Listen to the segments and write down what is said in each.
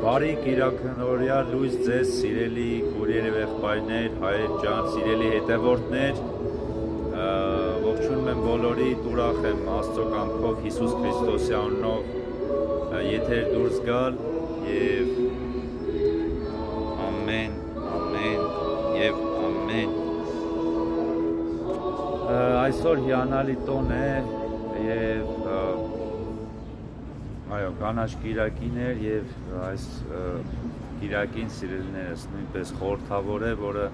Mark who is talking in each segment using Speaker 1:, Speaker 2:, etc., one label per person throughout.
Speaker 1: Բարի կիրակնօրյա լույս ձեզ սիրելի քույրեր եւ եղբայրներ, հայր ջան, սիրելի հետևորդներ, ողջունում եմ բոլորիդ, ուրախ եմ Աստծո կամքով Հիսուս Քրիստոսի անունով եթեր դուրս գալ եւ ամեն եւ ամեն այսօր հիանալի տոն է եւ այո, կանաչ կիրակին էր եւ այս կիրակին սիրելիներս նույնպես խորհրդավոր է, որը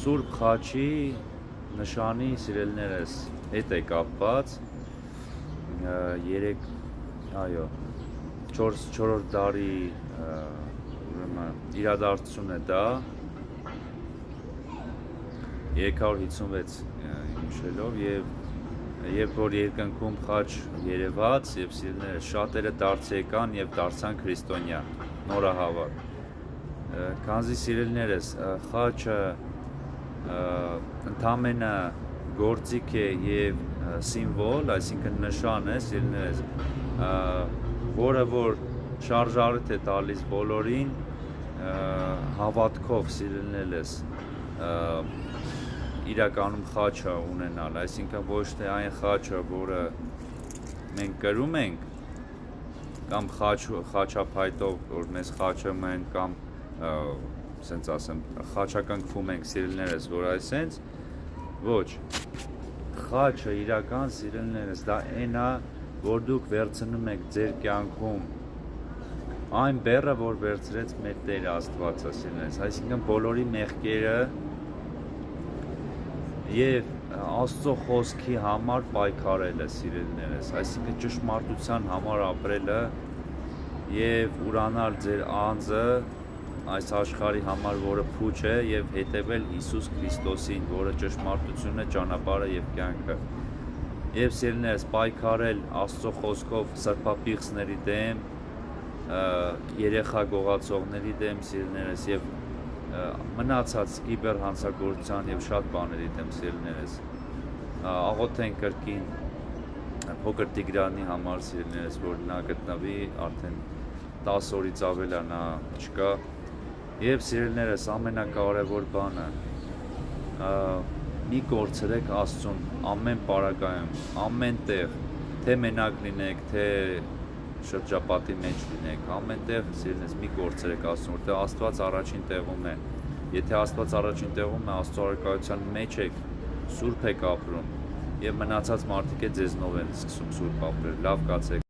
Speaker 1: Սուրբ Խաչի նշանի սիրելիներս հետ է կապված 4-րդ դարի իրադարձություն է դա 356 հիշելով եւ երբ որ երկնքում խաչ երևաց եւ սիրելիներս շատերը դարձ եկան եւ դարձան քրիստոնյա նորահավատ քանզի սիրելիներս խաչը ընդամենը գործիք է եւ սիմվոլ, այսինքն նշան է սիրելիներս որը որ շարժառիթ է տալիս բոլորին հավատքով սիրելիներս իրականում խաչը ունենալ, այսինքն ոչ թե այն խաչը, որը մենք կրում ենք կամ խաչափայտով, որ մեզ խաչում են կամ սենց ասեմ, խաչակնքվում ենք սիրելիներս, որ այսենց ոչ, խաչը իրական սիրելիներս, դա այն է, որ դուք վերցնում եք ձեր կյանքում այն բեռը, որ վերցրեց մեր Տեր Աստվածը սիրելիներս, այսինքն բոլորի մեղքերը եւ Աստծո խոսքի համար պայքարելը սիրելիներս, այսինքն ճշմարտության համար ապրելը եւ ուրանալ ձեր անձը այս աշխարհի համար, որը փուչ է եւ հետեւել Հիսուս Քրիստոսին, որը ճշմարտությունն է, ճանապարհը եւ կյանքը։ Եվ սիրելիներս պայքարել Աստծո խոսքով սրբապիղծների դեմ, երեխա գողացողների դեմ սիրելիներս եւ մնացած կիբեր հանցագործության եւ շատ բաների դեմ սիրելիներս աղոթենք կրկին փոքր Տիգրանի համար սիրելիներս, որ նա գտնվի արդեն 10 օրից ավել է նա չկա եւ սիրելիներս ամենակարևոր բանը մի կորցրեք Աստծուն ամեն պարագայում, ամեն տեղ, թե մենակ լինեք, թե շրջապատի մեջ լինեք, ամենտեղ սիրելիներս մի կորցրեք Աստծուն, որտեղ Աստված առաջին տեղում է։ Եթե Աստված առաջին տեղում է, Աստծո առակայության մեջ եք, սուրբ եք ապրում եւ մնացած մարդիկ է ձեզնով են սկսում սուրբ ապրել։ Լավ կացեք։